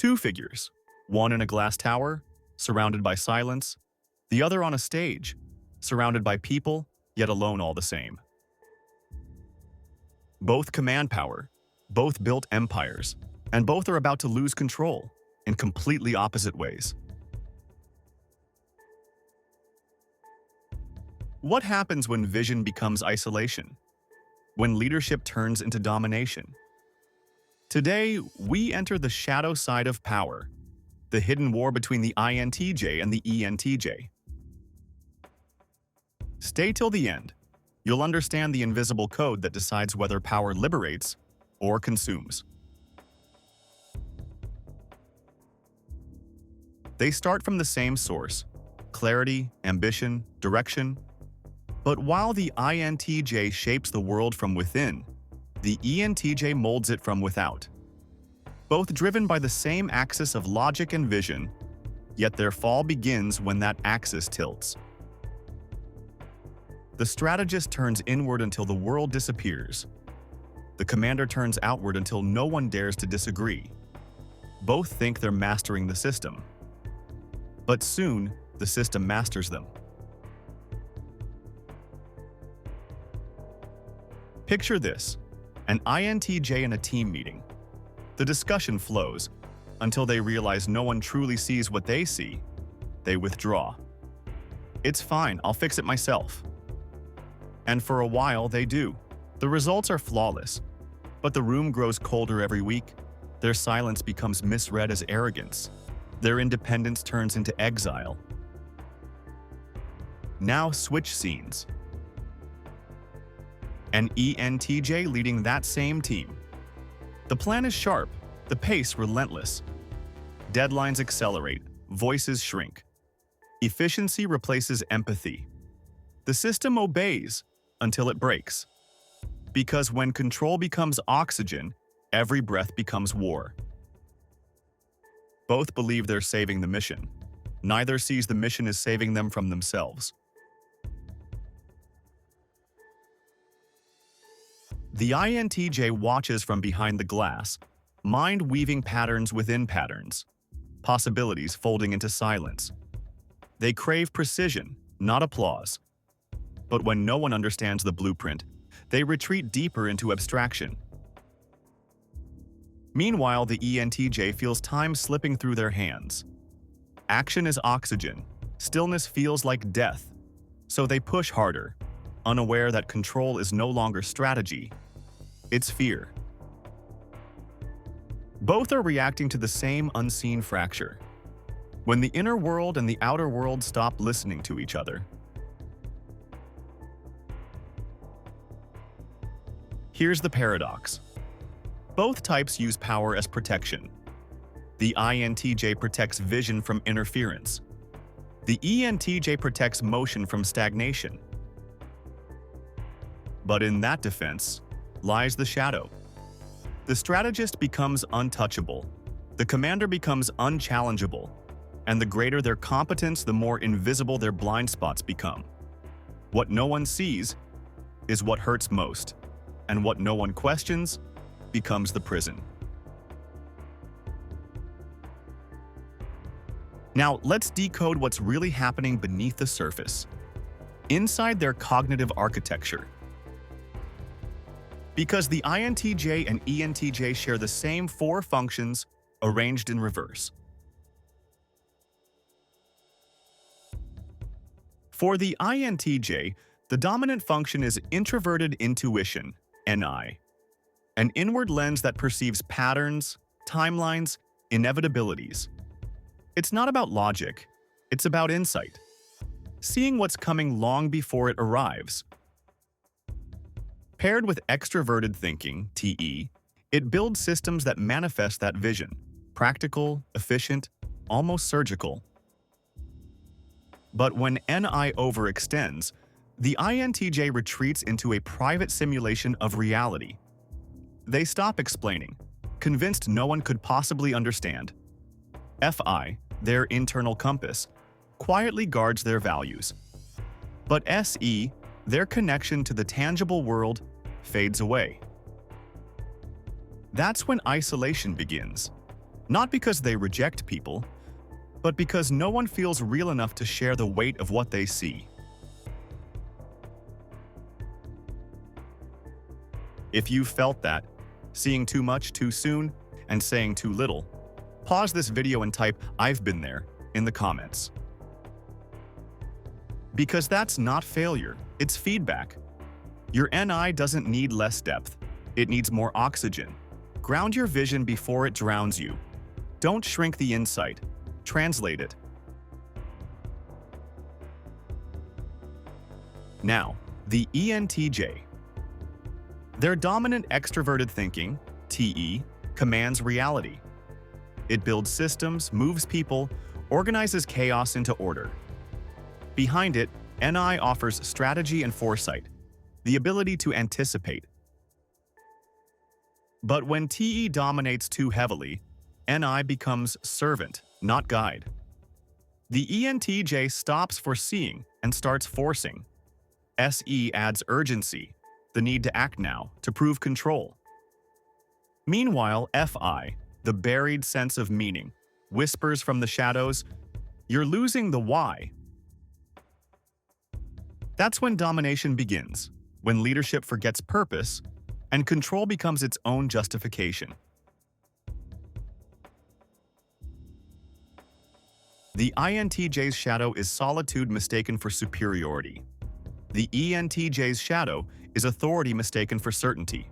Two figures, one in a glass tower, surrounded by silence, the other on a stage, surrounded by people, yet alone all the same. Both command power, both built empires, and both are about to lose control in completely opposite ways. What happens when vision becomes isolation? When leadership turns into domination? Today, we enter the shadow side of power, the hidden war between the INTJ and the ENTJ. Stay till the end. You'll understand the invisible code that decides whether power liberates or consumes. They start from the same source: clarity, ambition, direction. But while the INTJ shapes the world from within, the ENTJ molds it from without. Both driven by the same axis of logic and vision, yet their fall begins when that axis tilts. The strategist turns inward until the world disappears. The commander turns outward until no one dares to disagree. Both think they're mastering the system. But soon, the system masters them. Picture this: an INTJ in a team meeting. The discussion flows until they realize no one truly sees what they see. They withdraw. "It's fine, I'll fix it myself." And for a while, they do. The results are flawless, but the room grows colder every week. Their silence becomes misread as arrogance. Their independence turns into exile. Now switch scenes. An ENTJ leading that same team. The plan is sharp, the pace relentless. Deadlines accelerate, voices shrink. Efficiency replaces empathy. The system obeys until it breaks. Because when control becomes oxygen, every breath becomes war. Both believe they're saving the mission. Neither sees the mission as saving them from themselves. The INTJ watches from behind the glass, mind weaving patterns within patterns, possibilities folding into silence. They crave precision, not applause. But when no one understands the blueprint, they retreat deeper into abstraction. Meanwhile, the ENTJ feels time slipping through their hands. Action is oxygen, stillness feels like death, so they push harder, unaware that control is no longer strategy, it's fear. Both are reacting to the same unseen fracture. When the inner world and the outer world stop listening to each other. Here's the paradox. Both types use power as protection. The INTJ protects vision from interference. The ENTJ protects motion from stagnation. But in that defense lies the shadow. The strategist becomes untouchable. The commander becomes unchallengeable. And the greater their competence, the more invisible their blind spots become. What no one sees is what hurts most, and what no one questions becomes the prison. Now, let's decode what's really happening beneath the surface, inside their cognitive architecture. Because the INTJ and ENTJ share the same four functions arranged in reverse. For the INTJ, the dominant function is introverted intuition, NI, an inward lens that perceives patterns, timelines, inevitabilities. It's not about logic, it's about insight, seeing what's coming long before it arrives. Paired with extroverted thinking, TE, it builds systems that manifest that vision, practical, efficient, almost surgical. But when NI overextends, the INTJ retreats into a private simulation of reality. They stop explaining, convinced no one could possibly understand. FI, their internal compass, quietly guards their values. But SE, their connection to the tangible world, fades away. That's when isolation begins. Not because they reject people, but because no one feels real enough to share the weight of what they see. If you've felt that, seeing too much too soon and saying too little, pause this video and type "I've been there" in the comments. Because that's not failure, it's feedback. Your NI doesn't need less depth, it needs more oxygen. Ground your vision before it drowns you. Don't shrink the insight, translate it. Now, the ENTJ. Their dominant extroverted thinking, TE, commands reality. It builds systems, moves people, organizes chaos into order. Behind it, NI offers strategy and foresight, the ability to anticipate. But when TE dominates too heavily, NI becomes servant, not guide. The ENTJ stops foreseeing and starts forcing. SE adds urgency, the need to act now, to prove control. Meanwhile, FI, the buried sense of meaning, whispers from the shadows, "You're losing the why." That's when domination begins, when leadership forgets purpose and control becomes its own justification. The INTJ's shadow is solitude mistaken for superiority. The ENTJ's shadow is authority mistaken for certainty.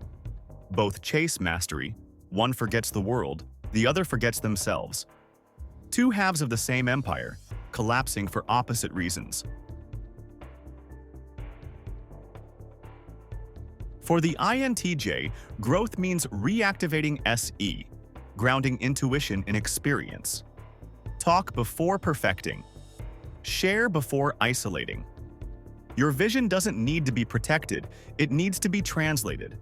Both chase mastery, one forgets the world, the other forgets themselves. Two halves of the same empire, collapsing for opposite reasons. For the INTJ, growth means reactivating SE, grounding intuition in experience. Talk before perfecting. Share before isolating. Your vision doesn't need to be protected, it needs to be translated.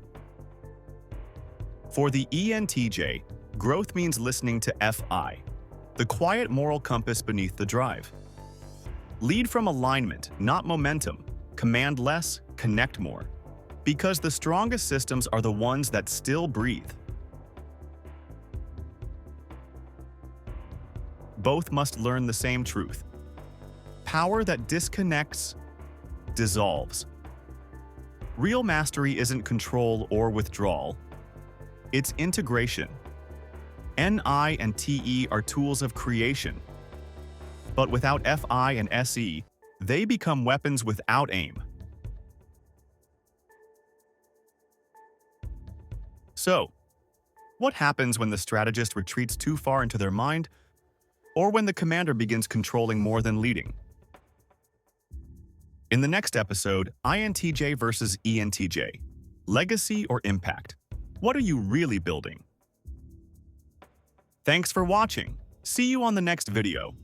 For the ENTJ, growth means listening to FI, the quiet moral compass beneath the drive. Lead from alignment, not momentum. Command less, connect more. Because the strongest systems are the ones that still breathe. Both must learn the same truth. Power that disconnects, dissolves. Real mastery isn't control or withdrawal. It's integration. NI and TE are tools of creation. But without FI and SE, they become weapons without aim. So, what happens when the strategist retreats too far into their mind, or when the commander begins controlling more than leading? In the next episode, INTJ versus ENTJ. Legacy or impact? What are you really building? Thanks for watching. See you on the next video.